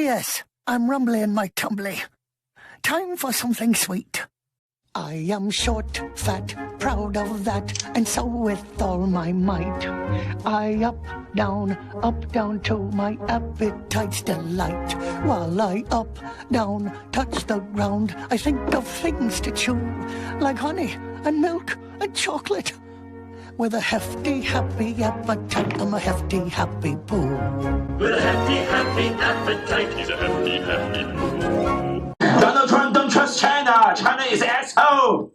yes, I'm rumbling my tumbly. Time for something sweet. I am short, fat, proud of that, and so with all my might, I up, down to my appetite's delight. While I up, down, touch the ground, I think of things to chew, like honey and milk and chocolate. With a hefty, happy appetite, I'm a hefty, happy poo. With a hefty, happy appetite, he's a hefty, happy poo. Donald Trump don't trust China. China is asshole.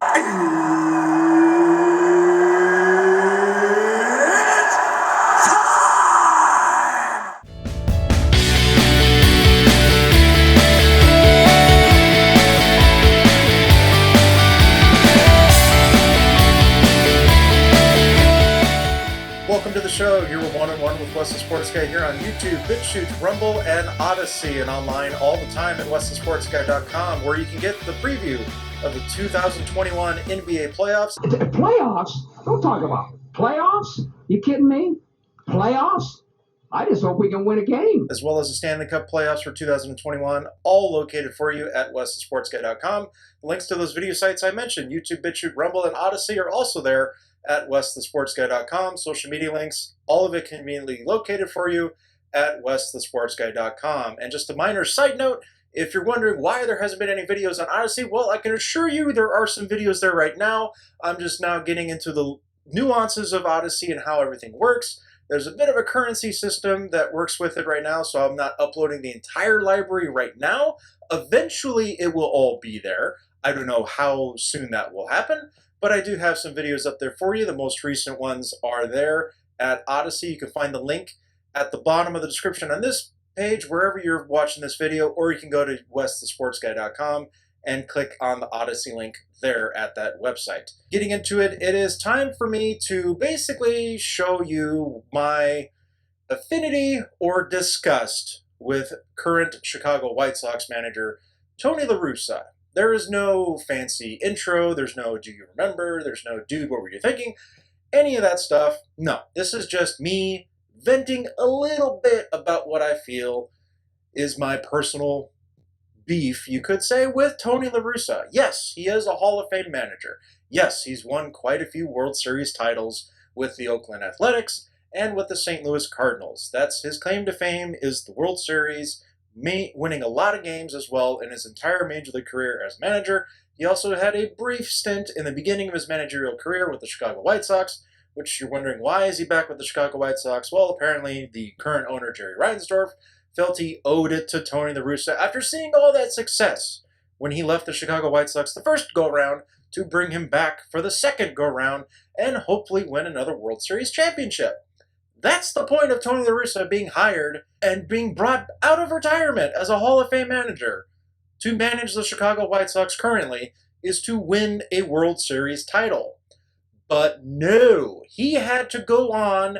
Welcome to the show. You're one-on-one with Wes the Sports Guy here on YouTube, BitChute, Rumble, and Odyssey, and online all the time at westhesportsguy.com, where you can get the preview of the 2021 NBA playoffs. Playoffs? Don't talk about playoffs. You kidding me? Playoffs? I just hope we can win a game. As well as the Stanley Cup playoffs for 2021, all located for you at westhesportsguy.com. The links to those video sites I mentioned, YouTube, BitChute, Rumble, and Odyssey, are also there at westhesportsguy.com. Social media links, all of it conveniently located for you at westhesportsguy.com. And just a minor side note, if you're wondering why there hasn't been any videos on Odyssey, well, I can assure you there are some videos there right now. I'm just now getting into the nuances of Odyssey and how everything works. There's a bit of a currency system that works with it right now, so I'm not uploading the entire library right now. Eventually, it will all be there. I don't know how soon that will happen, but I do have some videos up there for you. The most recent ones are there at Odyssey. You can find the link at the bottom of the description on this page, wherever you're watching this video, or you can go to westhesportsguy.com and click on the Odyssey link there at that website. Getting into it, it is time for me to basically show you my affinity or disgust with current Chicago White Sox manager Tony La Russa. There is no fancy intro, there's no do you remember, there's no dude what were you thinking, any of that stuff. No, this is just me venting a little bit about what I feel is my personal beef, you could say, with Tony La Russa. Yes, he is a Hall of Fame manager. Yes, he's won quite a few World Series titles with the Oakland Athletics and with the St. Louis Cardinals. That's his claim to fame, is the World Series, winning a lot of games as well in his entire Major League career as manager. He also had a brief stint in the beginning of his managerial career with the Chicago White Sox, which you're wondering, why is he back with the Chicago White Sox? Well, apparently the current owner, Jerry Reinsdorf, felt he owed it to Tony La Russa after seeing all that success when he left the Chicago White Sox the first go-round to bring him back for the second go-round and hopefully win another World Series championship. That's the point of Tony La Russa being hired and being brought out of retirement as a Hall of Fame manager to manage the Chicago White Sox currently, is to win a World Series title. But no, he had to go on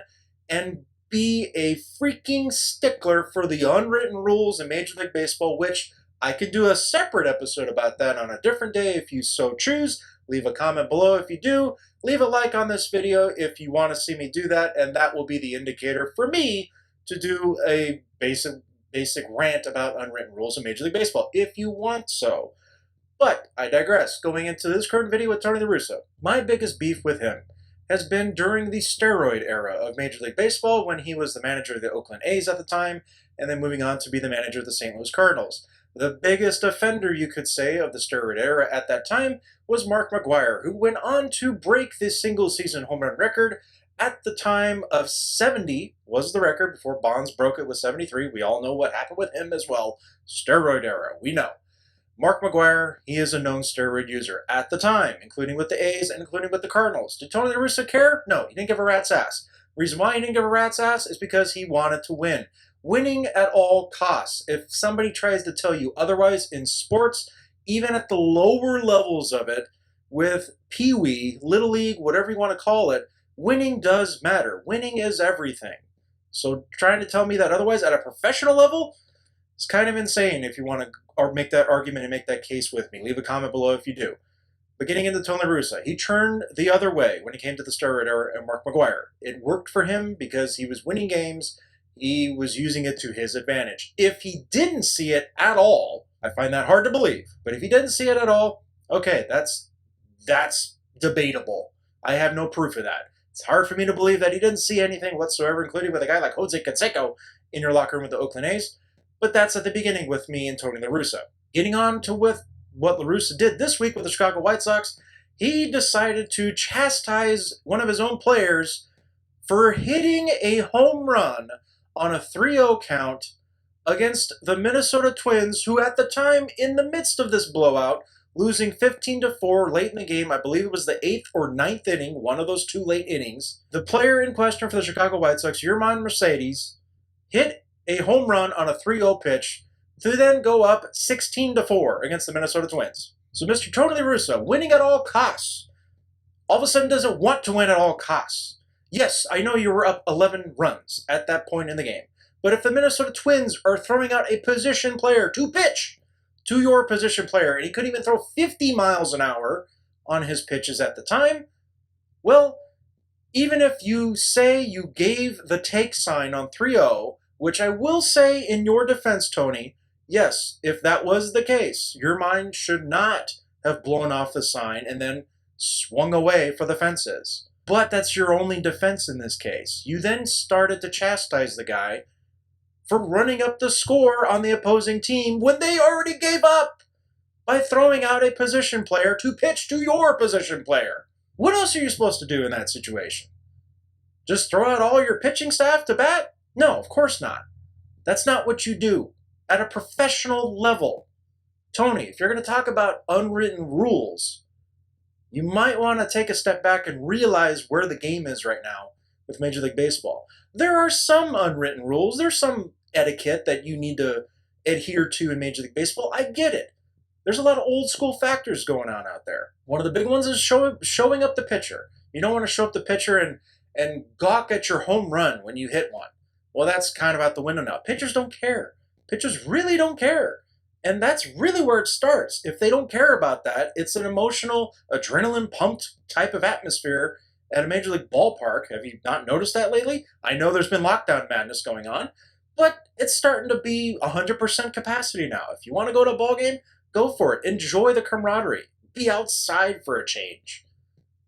and be a freaking stickler for the unwritten rules in Major League Baseball, which I could do a separate episode about that on a different day if you so choose. Leave a comment below if you do. Leave a like on this video if you want to see me do that, and that will be the indicator for me to do a basic rant about unwritten rules in Major League Baseball, if you want so. But I digress. Going into this current video with Tony La Russa, my biggest beef with him has been during the steroid era of Major League Baseball, when he was the manager of the Oakland A's at the time, and then moving on to be the manager of the St. Louis Cardinals. The biggest offender, you could say, of the steroid era at that time was Mark McGwire, who went on to break this single-season home run record. At the time of 70 was the record, before Bonds broke it with 73. We all know what happened with him as well. Steroid era, we know. Mark McGwire, he is a known steroid user at the time, including with the A's and including with the Cardinals. Did Tony La Russa care? No, he didn't give a rat's ass. The reason why he didn't give a rat's ass is because he wanted to win. Winning at all costs. If somebody tries to tell you otherwise in sports, even at the lower levels of it, with Pee-wee, Little League, whatever you want to call it, winning does matter. Winning is everything. So trying to tell me that otherwise at a professional level, it's kind of insane if you want to make that argument and make that case with me. Leave a comment below if you do. But getting into Tony La Russa, he turned the other way when it came to the steroid era and Mark McGwire. It worked for him because he was winning games. he was using it to his advantage. If he didn't see it at all, I find that hard to believe, but if he didn't see it at all, okay, that's debatable. I have no proof of that. It's hard for me to believe that he didn't see anything whatsoever, including with a guy like Jose Canseco in your locker room with the Oakland A's, but that's at the beginning with me and Tony La Russa. Getting on to with what La Russa did this week with the Chicago White Sox, he decided to chastise one of his own players for hitting a home run on a 3-0 count against the Minnesota Twins, who at the time, in the midst of this blowout, losing 15-4 late in the game, I believe it was the 8th or 9th inning, one of those 2 late innings, the player in question for the Chicago White Sox, Yerman Mercedes, hit a home run on a 3-0 pitch to then go up 16-4 against the Minnesota Twins. So Mr. Tony La Russa, winning at all costs, all of a sudden doesn't want to win at all costs. Yes, I know you were up 11 runs at that point in the game, but if the Minnesota Twins are throwing out a position player to pitch to your position player, and he couldn't even throw 50 miles an hour on his pitches at the time, well, even if you say you gave the take sign on 3-0, which I will say in your defense, Tony, yes, if that was the case, your mind should not have blown off the sign and then swung away for the fences. But that's your only defense in this case. You then started to chastise the guy for running up the score on the opposing team when they already gave up by throwing out a position player to pitch to your position player. What else are you supposed to do in that situation? Just throw out all your pitching staff to bat? No, of course not. That's not what you do at a professional level. Tony, if you're going to talk about unwritten rules, you might want to take a step back and realize where the game is right now with Major League Baseball. There are some unwritten rules. There's some etiquette that you need to adhere to in Major League Baseball. I get it. There's a lot of old school factors going on out there. One of the big ones is showing up the pitcher. You don't want to show up the pitcher and gawk at your home run when you hit one. Well, that's kind of out the window now. Pitchers don't care. Pitchers really don't care. And that's really where it starts. If they don't care about that, it's an emotional, adrenaline-pumped type of atmosphere at a Major League ballpark. Have you not noticed that lately? I know there's been lockdown madness going on, but it's starting to be 100% capacity now. If you want to go to a ball game, go for it. Enjoy the camaraderie. Be outside for a change.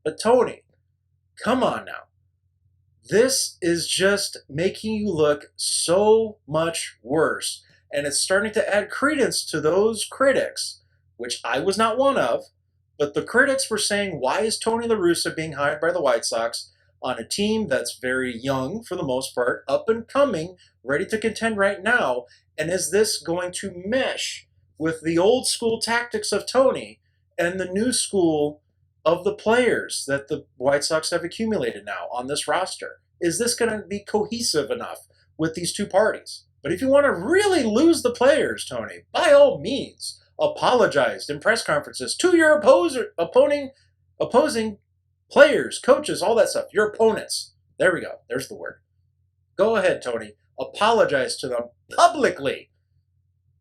But Tony, come on now. This is just making you look so much worse. And it's starting to add credence to those critics, which I was not one of, but the critics were saying, why is Tony La Russa being hired by the White Sox on a team that's very young for the most part, up and coming, ready to contend right now, and is this going to mesh with the old school tactics of Tony and the new school of the players that the White Sox have accumulated now on this roster? Is this going to be cohesive enough with these two parties? But if you want to really lose the players, Tony, by all means, apologize in press conferences to your opposing players, coaches, all that stuff, your opponents. There we go. There's the word. Go ahead, Tony. Apologize to them publicly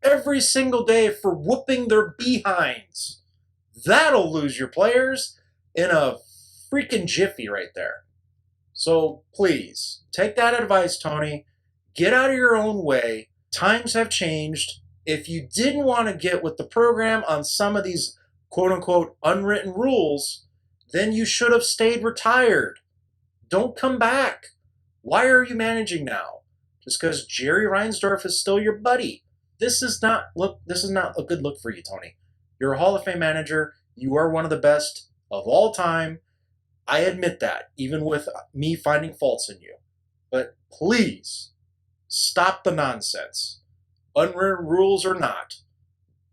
every single day for whooping their behinds. That'll lose your players in a freaking jiffy right there. So please, take that advice, Tony. Get out of your own way. Times have changed. If you didn't want to get with the program on some of these quote-unquote unwritten rules, then you should have stayed retired. Don't come back. Why are you managing now? Just because Jerry Reinsdorf is still your buddy. This is not a good look for you, Tony. You're a Hall of Fame manager. You are one of the best of all time. I admit that, even with me finding faults in you. But please, stop the nonsense. Unwritten rules or not,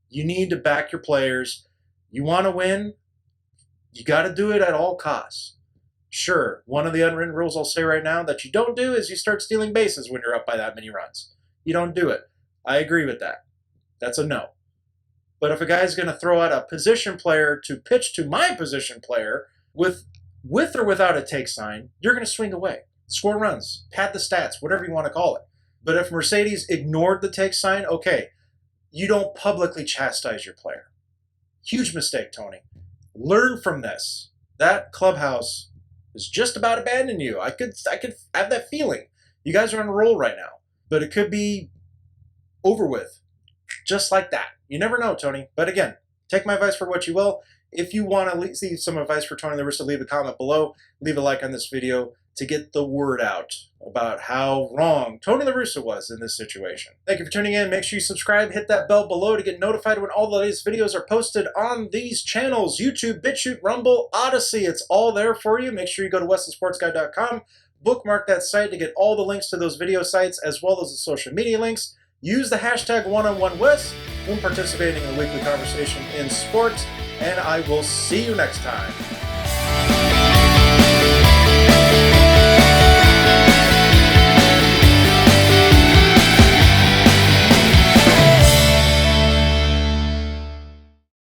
you need to back your players. You want to win, you got to do it at all costs. Sure, one of the unwritten rules I'll say right now that you don't do is you start stealing bases when you're up by that many runs. You don't do it. I agree with that. That's a no. But if a guy's going to throw out a position player to pitch to my position player with or without a take sign, you're going to swing away. Score runs, pad the stats, whatever you want to call it. But if Mercedes ignored the take sign, okay, you don't publicly chastise your player. Huge mistake, Tony. Learn from this. That clubhouse is just about abandoning you. I could have that feeling. You guys are on a roll right now. but it could be over with just like that. You never know, Tony. But again, take my advice for what you will. If you want to leave some advice for Tony La Russa, leave a comment below. Leave a like on this video to get the word out about how wrong Tony La Russa was in this situation. Thank you for tuning in. Make sure you subscribe, hit that bell below to get notified when all the latest videos are posted on these channels. YouTube, BitChute, Rumble, Odyssey. It's all there for you. Make sure you go to westthesportsguy.com. Bookmark that site to get all the links to those video sites as well as the social media links. Use the hashtag #OneOnOneWest when participating in the weekly conversation in sports, and I will see you next time.